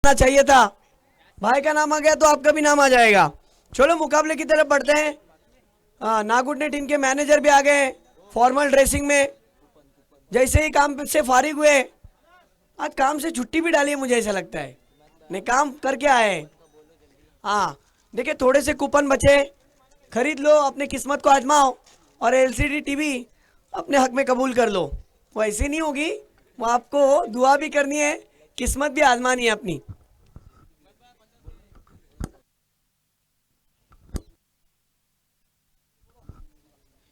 आना चाहिए था। भाई का नाम आ गया तो आपका भी नाम आ जाएगा। चलो मुकाबले की तरफ बढ़ते हैं। नागुट ने टीम के मैनेजर भी आ गए फॉर्मल ड्रेसिंग में। जैसे ही काम से फारिग हुए, आज काम से छुट्टी भी डाली है मुझे ऐसा लगता है, नहीं काम करके आए हैं। हाँ, देखिए थोड़े से कूपन बचे, खरीद लो, अपने किस्मत को आजमाओ और एलसीडी टीवी अपने हक में कबूल कर लो। वो ऐसी नहीं होगी, वो आपको दुआ भी करनी है, किस्मत भी आजमानी है अपनी।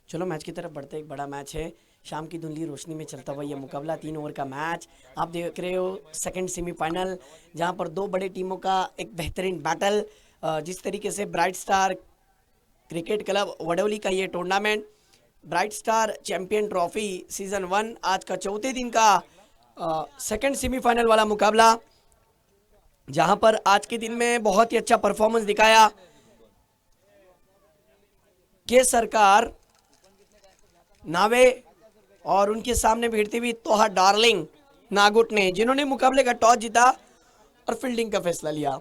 चलो मैच की तरफ बढ़ते, एक बड़ा मैच है, शाम की धुंधली रोशनी में चलता हुआ ये मुकाबला, 3 ओवर का मैच आप देख रहे हो। सेकंड सेमीफाइनल जहां पर दो बड़े टीमों का एक बेहतरीन बैटल। जिस तरीके से bright star cricket club Vadoli का ये tournament, bright star champion trophy season 1, आज का चौथे दिन का सेकंड सेमीफाइनल वाला मुकाबला, जहां पर आज के दिन में बहुत ही अच्छा परफॉर्मेंस दिखाया के सरकार नावे और उनके सामने भिड़ती हुई तोहा डार्लिंग नागुट ने, जिन्होंने मुकाबले का टॉस जीता और फील्डिंग का फैसला लिया।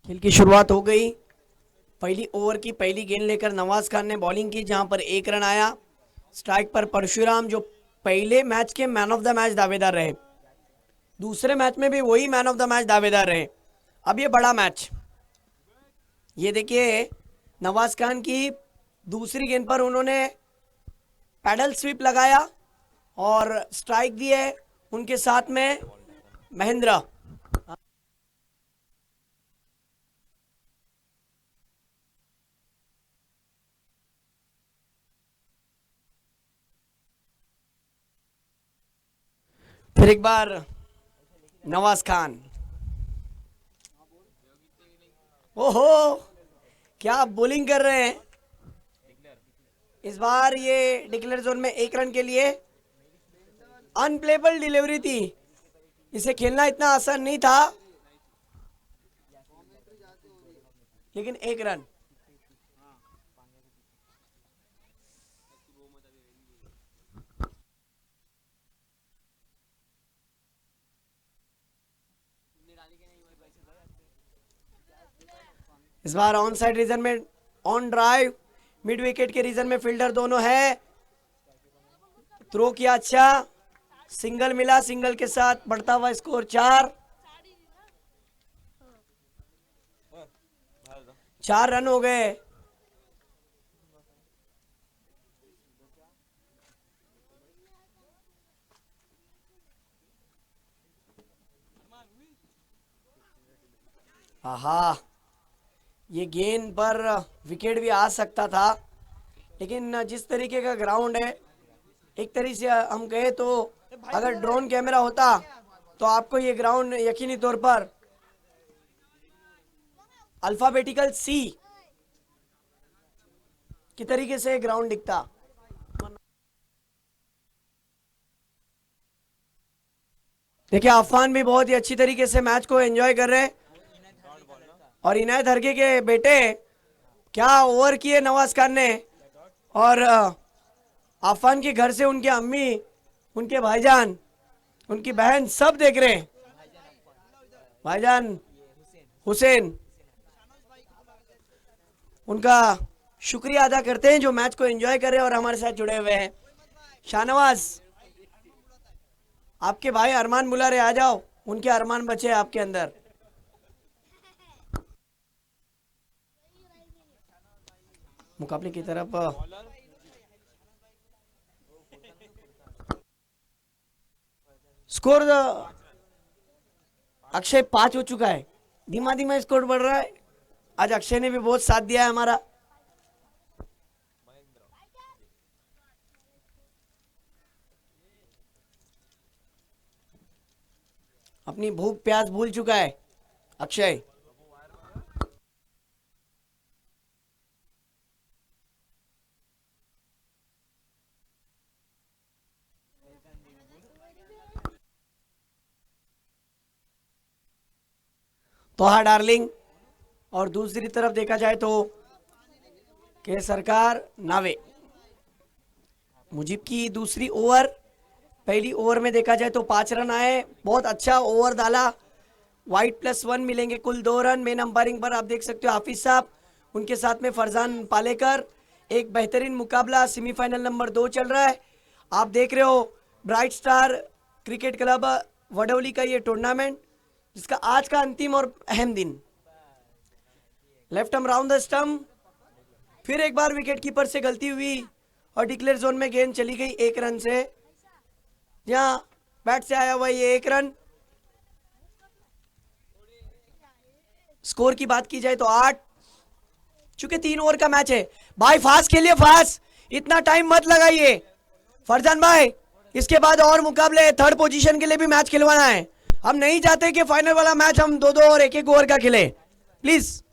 खेल की शुरुआत हो गई। पहली ओवर की पहली गेंद लेकर नवाज खान ने बॉलिंग की, जहां पर 1 रन आया। स्ट्राइक पर परशुराम, जो पहले मैच के मैन ऑफ द मैच दावेदार रहे, दूसरे मैच में भी वही मैन ऑफ द मैच दावेदार रहे। अब ये बड़ा मैच, ये देखिए नवाज खान की दूसरी गेंद पर उन्होंने पैडल स्वीप लगाया और स्ट्राइक दिए, उनके साथ में महेंद्र। फिर एक बार नवाज खान, ओहो क्या बोलिंग कर रहे हैं। इस बार ये डिक्लेयर जोन में 1 रन के लिए अनप्लेबल डिलीवरी थी, इसे खेलना इतना आसान नहीं था, लेकिन 1 रन। इस बार ऑन साइड रीजन में ऑन ड्राइव, मिड विकेट के रीजन में फील्डर दोनों है। थ्रो किया अच्छा, सिंगल मिला, सिंगल के साथ बढ़ता हुआ स्कोर 4 रन हो गए। आहा, ये गेंद पर विकेट भी आ सकता था, लेकिन जिस तरीके का ग्राउंड है, एक तरीके से हम कहे तो अगर ड्रोन कैमरा होता तो आपको ये ग्राउंड यकीनी तौर पर अल्फाबेटिकल सी की तरीके से ग्राउंड दिखता। देखिए अफान भी बहुत ही अच्छी तरीके से मैच को एंजॉय कर रहे हैं, और इनायत हरगे के बेटे क्या ओवर किए नवाज खान ने, और अफान के घर से उनके अम्मी, उनके भाईजान, उनकी बहन सब देख रहे हैं। भाईजान हुसैन, उनका शुक्रिया अदा करते हैं जो मैच को एंजॉय कर रहे हैं और हमारे साथ जुड़े हुए हैं। शाहनवाज, आपके भाई अरमान बुला रहे, आ जाओ, उनके अरमान बचे आपके अंदर। मुकाबले की तरफ स्कोर अक्षय 5 हो चुका है, धीमा धीमा स्कोर बढ़ रहा है। आज अक्षय ने भी बहुत साथ दिया है हमारा। अपनी भूख प्यास भूल चुका है अक्षय। तोहा डार्लिंग, और दूसरी तरफ देखा जाए तो के सरकार नावे। मुजीब की दूसरी ओवर, पहली ओवर में देखा जाए तो 5 रन आए, बहुत अच्छा ओवर डाला। वाइट +1 मिलेंगे, कुल 2 रन। मेन अंपायरिंग पर आप देख सकते हो हाफिज साहब, उनके साथ में फरजान पालेकर। एक बेहतरीन मुकाबला सेमीफाइनल नंबर 2 चल रहा है। आप देख रहे हो bright star cricket club Vadoli का ये टूर्नामेंट, जिसका आज का अंतिम और अहम दिन। Left arm round the stump, फिर एक बार विकेट कीपर से गलती हुई और डिक्लेयर जोन में गेंद चली गई 1 रन से। यहाँ बैट से आया हुआ ये 1 रन। स्कोर की बात की जाए तो 8, चूंकि 3 ओवर का मैच है। भाई फास्ट खेलिए, फास्ट, इतना टाइम मत लगाइए फरजान भाई। इसके बाद और मुकाबले, थर्ड पोजीशन के लिए भी मैच खिलवाना है। हम नहीं चाहते कि फाइनल वाला मैच हम 2-2 और 1-1 ओवर का खेले, प्लीज।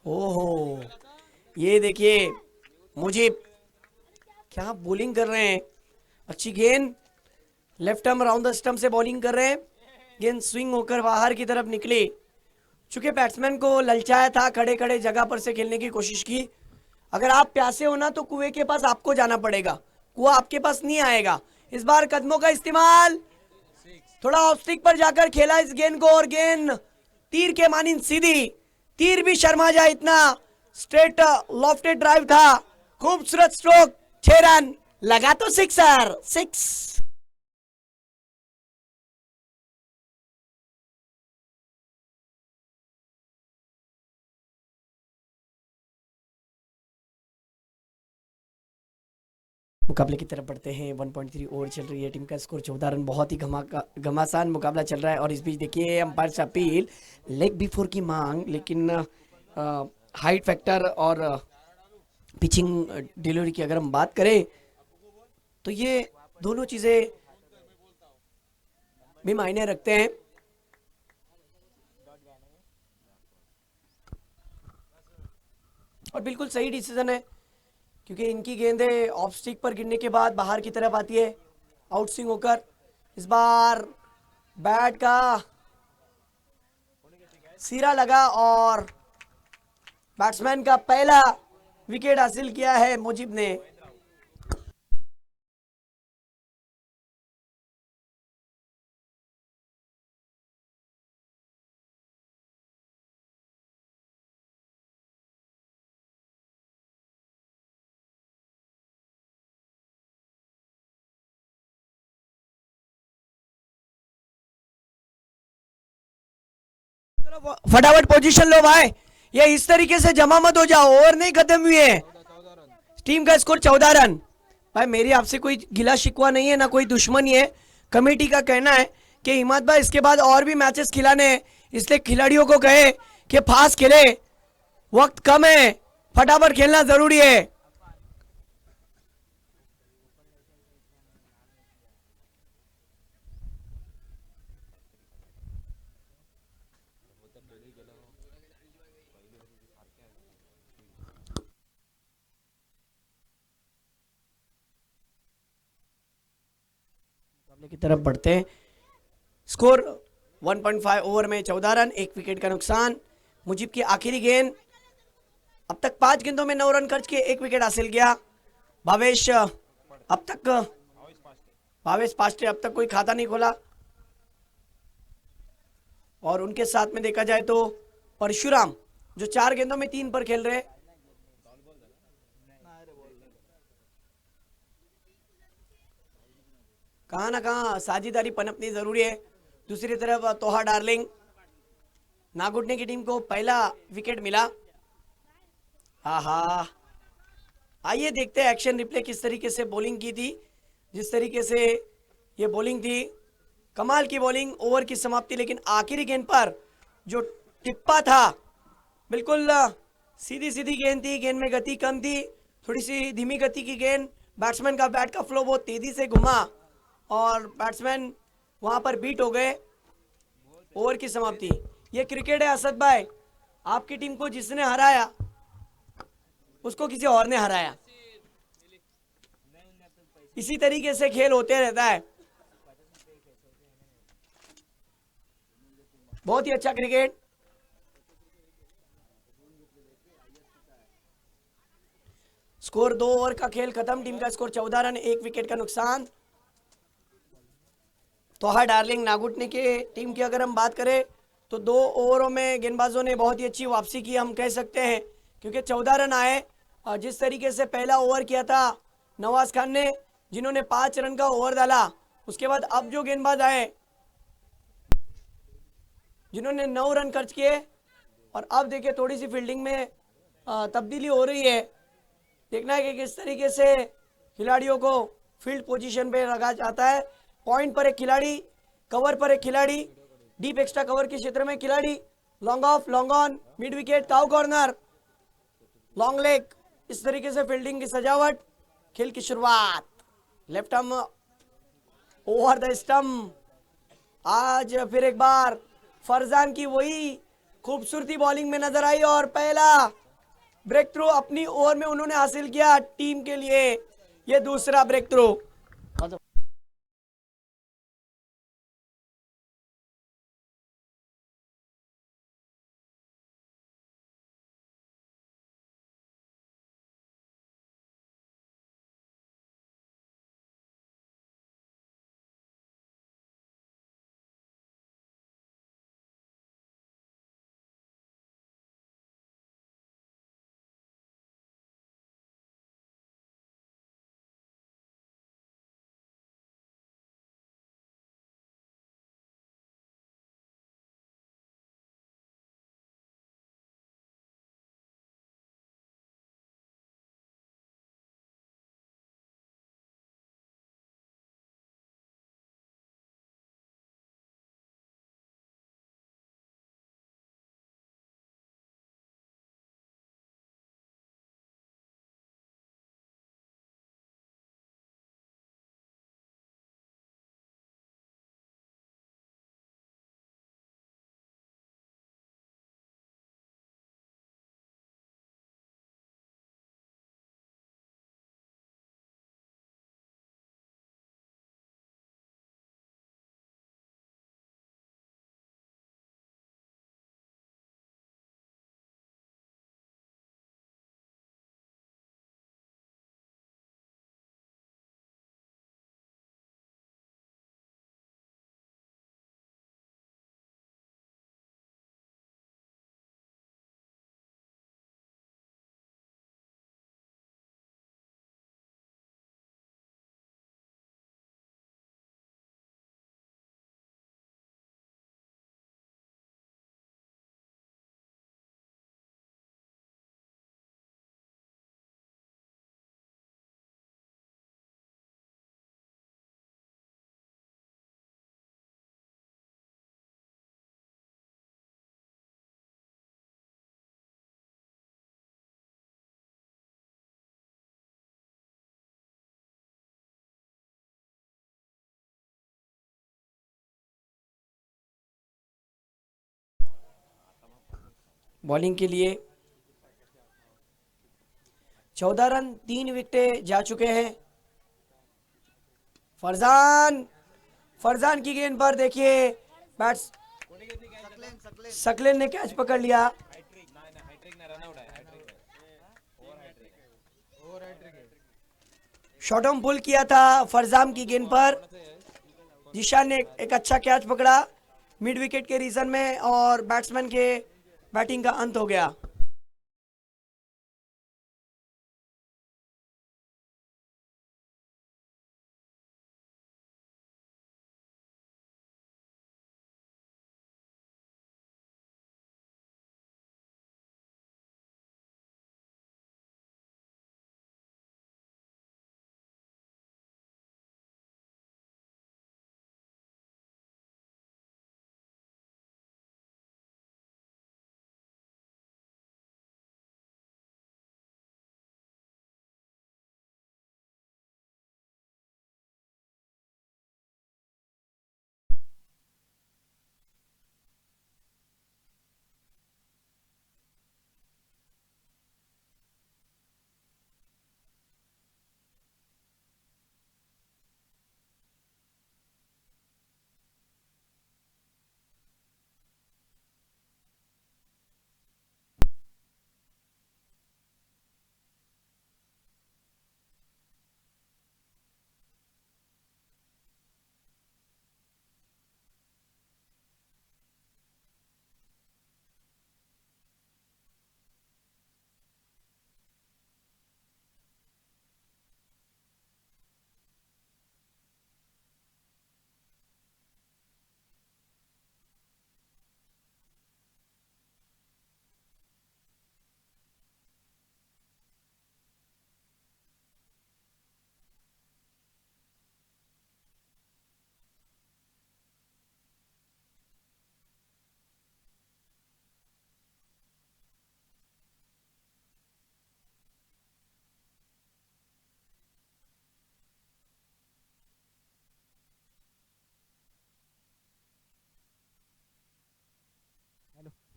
ओहो, ये देखिए मुजीब क्या बॉलिंग कर रहे हैं, अच्छी गेंद, left arm round the stump से बॉलिंग कर रहे हैं। गेंद स्विंग होकर बाहर की तरफ निकली। चूंकि बैट्समैन को ललचाया था, खड़े खड़े जगह पर से खेलने की कोशिश की। अगर आप प्यासे हो ना तो कुएं के पास आपको जाना पड़ेगा, कुआं आपके पास नहीं आएगा। इस बार कदमों का इस्तेमाल, थोड़ा ऑफ स्टिक पर जाकर खेला इस गेंद को, और गेंद तीर के मानिंद सीधी, तीर भी शर्मा जाए इतना स्ट्रेट लॉफ्टेड ड्राइव था। खूबसूरत स्ट्रोक, 6 रन लगा तो सिक्सर, 6। मुकाबले की तरफ बढ़ते हैं। 1.3 ओवर चल रही है, टीम का स्कोर 14 रन। बहुत ही घमासान मुकाबला चल रहा है। और इस बीच देखिए अंपायर से अपील, लेग बिफोर की मांग, लेकिन हाइट फैक्टर और पिचिंग डिलीवरी की अगर हम बात करें तो ये दोनों चीजें भी मायने रखते हैं। और बिल्कुल सही डिसीजन है, क्योंकि इनकी गेंदें ऑफ स्टिक पर गिरने के बाद बाहर की तरफ आती है आउट स्विंग होकर। इस बार बैट का सिरा लगा और बैट्समैन का पहला विकेट हासिल किया है मुजीब ने। फटाफट पोजीशन लो भाई, ये इस तरीके से जमा मत हो जाओ, ओवर नहीं खत्म हुई है। टीम का स्कोर 14 रन। भाई मेरी आपसे कोई गिला शिकवा नहीं है, ना कोई दुश्मनी है। कमेटी का कहना है कि हिम्मत भाई इसके बाद और भी मैचेस खिलाने हैं, इसलिए खिलाड़ियों को कहे कि फास्ट खेले, वक्त कम है, फटाफट खेलना जरूरी है। की तरफ बढ़ते हैं। स्कोर 1.5 ओवर में 14 रन, 1 विकेट का नुकसान। मुजीब की आखिरी गेंद, अब तक 5 गेंदों में 9 रन खर्च किए, 1 विकेट हासिल किया। भावेश पास्टे अब तक कोई खाता नहीं खोला। और उनके साथ में देखा जाए तो परशुराम, जो 4 गेंदों में 3 पर खेल रहे हैं। कहाँ ना कहाँ साझेदारी पनपनी जरूरी है। दूसरी तरफ तोहा डार्लिंग, नागुटने की टीम को पहला विकेट मिला। हाँ, आइए देखते हैं एक्शन रिप्ले किस तरीके से बॉलिंग की थी। जिस तरीके से ये बॉलिंग थी, कमाल की बॉलिंग, ओवर की समाप्ति। लेकिन आखिरी गेंद पर जो टिप्पा था, बिल्कुल सीधी सीधी गेंद थी, गेंद में गति कम थी, थोड़ी सी धीमी गति की गेंद। बैट्समैन का बैट का फ्लो बहुत तेजी से घुमा और बैट्समैन वहां पर बीट हो गए। ओवर की समाप्ति। ये क्रिकेट है असद भाई, आपकी टीम को जिसने हराया उसको किसी और ने हराया। इसी तरीके से खेल होते रहता है। बहुत ही अच्छा क्रिकेट। स्कोर 2 ओवर का खेल खत्म, टीम का स्कोर 14 रन, 1 विकेट का नुकसान। तोहा डार्लिंग नागुटने की टीम की अगर हम बात करें तो 2 ओवरों में गेंदबाजों ने बहुत ही अच्छी वापसी की हम कह सकते हैं, क्योंकि 14 रन आए। और जिस तरीके से पहला ओवर किया था नवाज खान ने, जिन्होंने 5 रन का ओवर डाला, उसके बाद अब जो गेंदबाज आए जिन्होंने 9 रन खर्च किए, और अब देखिए थोड़ी सी फील्डिंग में तब्दीली हो रही है। देखना है कि किस तरीके से खिलाड़ियों को फील्ड पोजीशन पे रखा जाता है। पॉइंट पर एक खिलाड़ी, कवर पर एक खिलाड़ी, डीप एक्स्ट्रा कवर के क्षेत्र में खिलाड़ी, long off, long on, mid wicket, cow corner, long leg, इस तरीके से फील्डिंग की सजावट। खेल की शुरुआत, left arm over the stump. आज फिर एक बार फरजान की वही खूबसूरती बॉलिंग में नजर आई, और पहला ब्रेक थ्रू अपनी ओवर में उन्होंने हासिल किया टीम के लिए, ये दूसरा ब्रेक थ्रू। बॉलिंग के लिए 14 रन, 3 विकेटें जा चुके हैं। फरजान, फरजान की गेंद पर देखिए बैट्स सकलेन ने कैच पकड़ लिया। शॉर्ट ऑन पुल किया था फरजान की गेंद पर, जिशान ने एक अच्छा कैच पकड़ा मिड विकेट के रीजन में, और बैट्समैन के बैटिंग का अंत हो गया।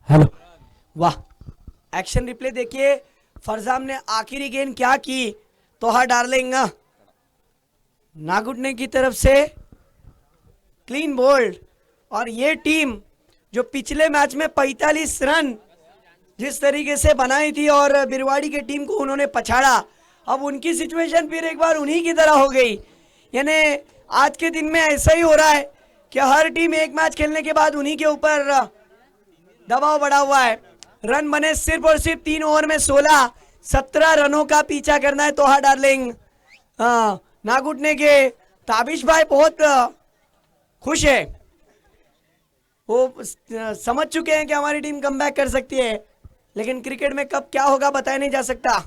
हेलो। वाह, एक्शन रिप्ले देखिए, फरजाम ने आखिरी गेंद क्या की। तोहा डार्लिंग नागुटने की तरफ से क्लीन बोल्ड। और ये टीम जो पिछले मैच में 45 रन जिस तरीके से बनाई थी और बिरवाड़ी के टीम को उन्होंने पछाड़ा, अब उनकी सिचुएशन फिर एक बार उन्हीं की तरह हो गई। यानी आज के दिन में ऐसा ही हो रहा है कि हर टीम एक मैच खेलने के बाद उन्हीं के ऊपर दबाव बढ़ा हुआ है। रन बने सिर्फ और सिर्फ 3 ओवर में 17 रनों का पीछा करना है तोहा डार्लिंग नागुटने के। ताबिश भाई बहुत खुश है, वो समझ चुके हैं कि हमारी टीम कमबैक कर सकती है, लेकिन क्रिकेट में कब क्या होगा बताया नहीं जा सकता।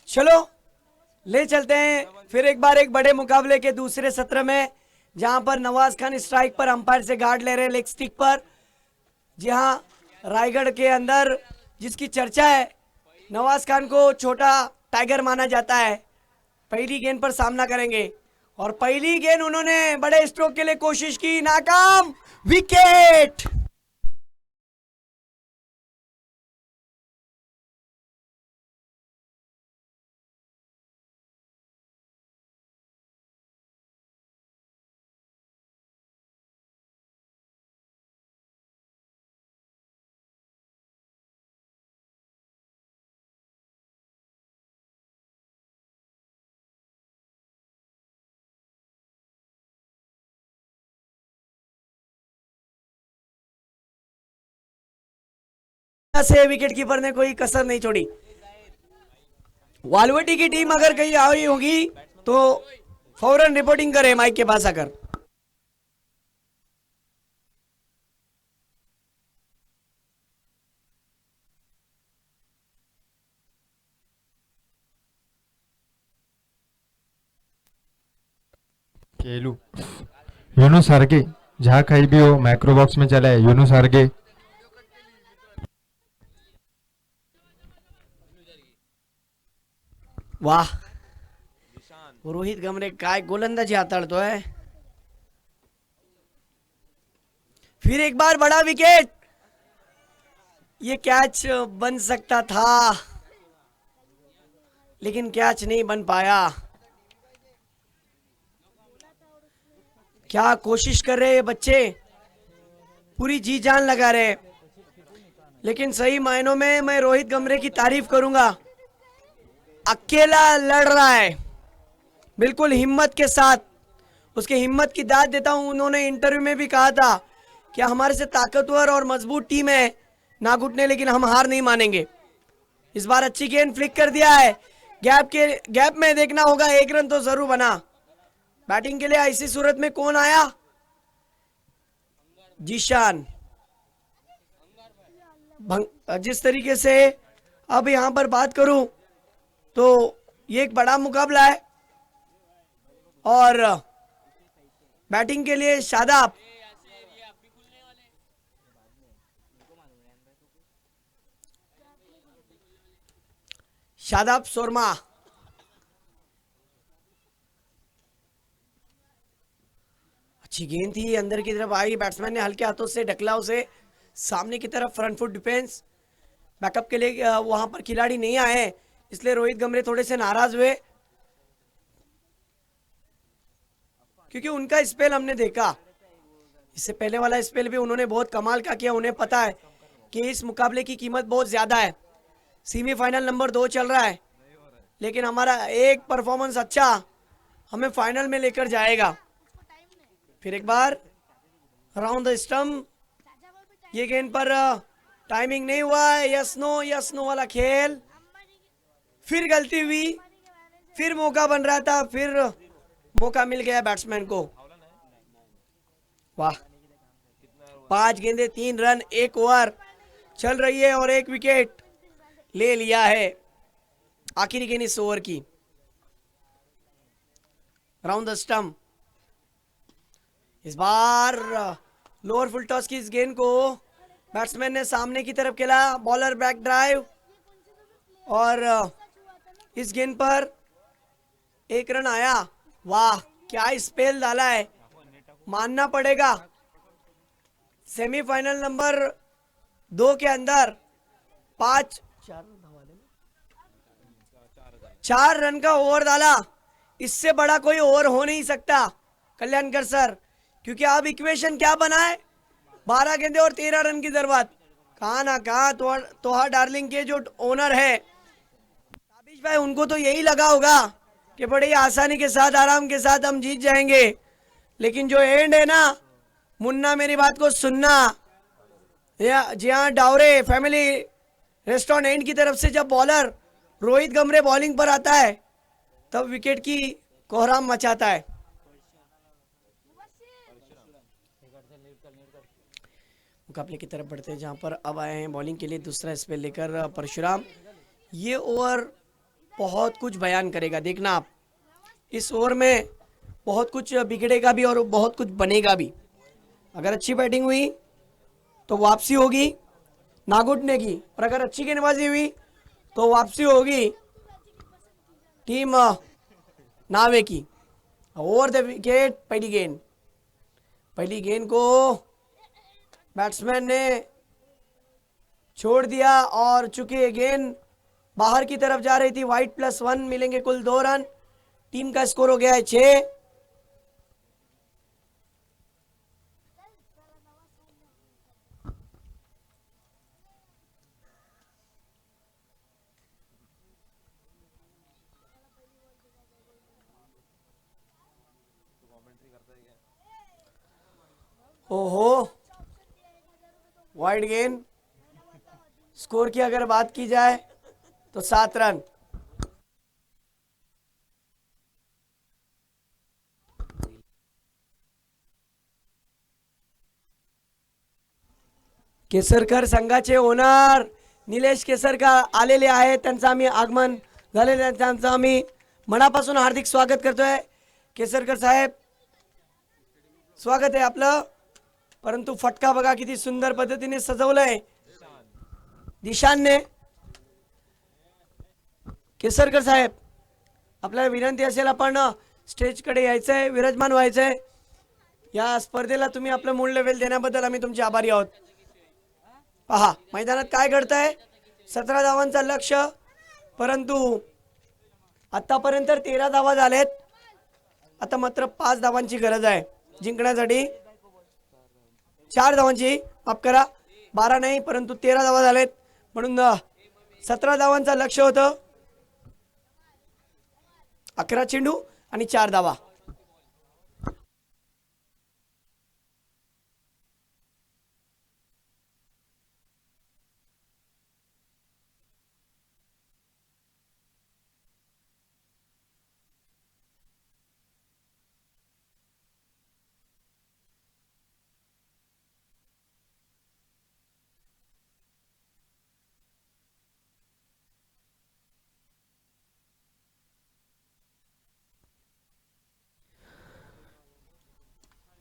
चलो ले चलते हैं फिर एक बार एक बड़े मुकाबले के दूसरे सत्र में, जहां पर नवाज खान स्ट्राइक पर अंपायर से गार्ड ले रहे लेग स्टिक पर। जी हाँ, रायगढ़ के अंदर जिसकी चर्चा है, नवाज खान को छोटा टाइगर माना जाता है। पहली गेंद पर सामना करेंगे और पहली गेंद उन्होंने बड़े स्ट्रोक के लिए कोशिश की, नाकाम, विकेट। से विकेट कीपर ने कोई कसर नहीं छोड़ी। वालवटी की टीम अगर कहीं आई होगी तो फौरन रिपोर्टिंग करे माइक के पास आकर। केलू यूनुस हरगे, जहाँ कहीं भी हो मैक्रो बॉक्स में चला है यूनुस हरगे। वाह, रोहित गमरे काय गोलंदाजी हाताळतो है। फिर एक बार बड़ा विकेट, ये कैच बन सकता था लेकिन कैच नहीं बन पाया। क्या कोशिश कर रहे हैं बच्चे, पूरी जी जान लगा रहे। लेकिन सही मायनों में मैं रोहित गमरे की तारीफ करूंगा। अकेला लड़ रहा है बिल्कुल हिम्मत के साथ, उसके हिम्मत की दाद देता हूं। उन्होंने इंटरव्यू में भी कहा था कि हमारे से ताकतवर और मजबूत टीम है ना घुटने, लेकिन हम हार नहीं मानेंगे। इस बार अच्छी गेंद फ्लिक कर दिया है, गैप में देखना होगा, 1 रन तो जरूर बना। बैटिंग के लिए ऐसी सूरत में कौन आया? जीशान। जिस तरीके से अब यहां पर बात करूं तो ये एक बड़ा मुकाबला है और बैटिंग के लिए शादाब। शादाब शर्मा। अच्छी गेंद थी, अंदर की तरफ आई, बैट्समैन ने हल्के हाथों से ढकला उसे सामने की तरफ। फ्रंट फुट डिफेंस, बैकअप के लिए वहां पर खिलाड़ी नहीं आए, इसलिए रोहित गमरे थोड़े से नाराज हुए क्योंकि उनका स्पेल हमने देखा। इससे पहले वाला स्पेल भी उन्होंने बहुत कमाल का किया। उन्हें पता है कि इस मुकाबले की कीमत बहुत ज्यादा है। सेमीफाइनल नंबर 2 चल रहा है, लेकिन हमारा एक परफॉर्मेंस अच्छा हमें फाइनल में लेकर जाएगा। फिर एक बार राउंड द स्टंप, ये गेंद पर टाइमिंग नहीं हुआ है। यस नो वाला खेल। फिर गलती हुई, फिर मौका बन रहा था, फिर मौका मिल गया बैट्समैन को। वाह, 5 गेंदें 3 रन, 1 ओवर चल रही है और 1 विकेट ले लिया है। आखिरी गेंद इस ओवर की। राउंड द स्टंप, इस बार लोअर फुल टॉस की इस गेंद को बैट्समैन ने सामने की तरफ खेला। बॉलर बैक ड्राइव और इस गेंद पर 1 रन आया। वाह, क्या स्पेल डाला है, मानना पड़ेगा। सेमीफाइनल नंबर 2 के अंदर 4 रन का ओवर डाला। इससे बड़ा कोई ओवर हो नहीं सकता कल्याणकर सर, क्योंकि अब इक्वेशन क्या बना है? 12 गेंदे और 13 रन की जरूरत। कहा ना कहा तोहा डार्लिंग के जो ओनर है ताबिश भाई, उनको तो यही लगा होगा कि बड़ी आसानी के साथ, आराम के साथ हम जीत जाएंगे। लेकिन जो एंड है ना, मुन्ना मेरी बात को सुनना, जी हाँ, डावरे फैमिली रेस्टोरेंट एंड की तरफ से जब बॉलर रोहित गमरे बॉलिंग पर आता है तब विकेट की कोहराम मचाता है। मुकाबले की तरफ बढ़ते हैं, जहां पर अब आए हैं बॉलिंग के लिए दूसरा स्पेल लेकर परशुराम। ये ओवर बहुत कुछ बयान करेगा, देखना आप। इस ओवर में बहुत कुछ बिगड़ेगा भी और बहुत कुछ बनेगा भी। अगर अच्छी बैटिंग हुई तो वापसी होगी नागुटने की, और अगर अच्छी गेंदबाजी हुई तो वापसी होगी टीम नावे की। ओवर द विकेट, पहली गेंद को बैट्समैन ने छोड़ दिया और चूंकि ये गेंद बाहर की तरफ जा रही थी, वाइड +1 मिलेंगे कुल 2 रन। टीम का स्कोर हो गया है 6। ओहो, वाइड गेंद। स्कोर की अगर बात की जाए तो 7 रन। केसरकर संघाचे ओनर निलेश केसरकर आलेले आहे, त्यांचं आम्ही आगमन झालेलं आहे, त्यांचं आम्ही मनापासून हार्दिक स्वागत करतोय। केसरकर साहेब, स्वागत आहे आपलं। परंतु फटका बघा किती सुंदर पद्धतीने सजवलंय दिशांनी। केसरकर साहेब, आपल्याला विनंती असेल, आपण स्टेजकडे यायचंय, विराजमान व्हायचंय। या स्पर्धेला तुम्ही आपलं मूळ लेवल देण्याबद्दल आम्ही तुमचे आभारी आहोत। पहा मैदानात काय घडतंय, 17 धावांचा लक्ष्य, परंतु आतापर्यंत 13 धावा झालेत। आता मात्र 5 धावांची गरज आहे जिंकण्यासाठी। 4 धावांची, माफ करा, 12 नाही परंतु 13 धावा झालेत म्हणून 17 धावांचं लक्ष्य होतं. 11 चेंडू आणि 4 धावा.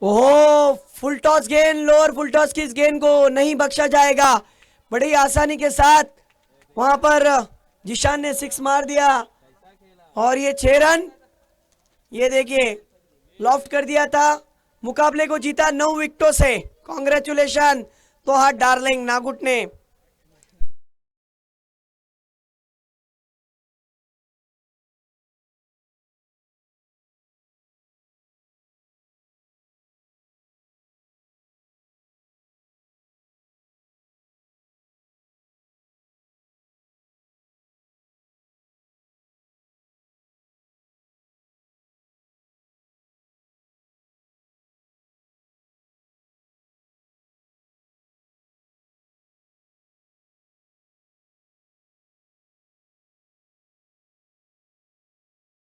ओहो, फुल टॉस गेंद, लोअर फुल टॉस की इस गेंद को नहीं बख्शा जाएगा. बड़ी आसानी के साथ वहां पर जिशान ने 6 मार दिया और ये 6 रन. ये देखिए लॉफ्ट कर दिया था. मुकाबले को जीता 9 विकेटों से. कांग्रेचुलेशन तो हाथ डार्लिंग नागुट ने.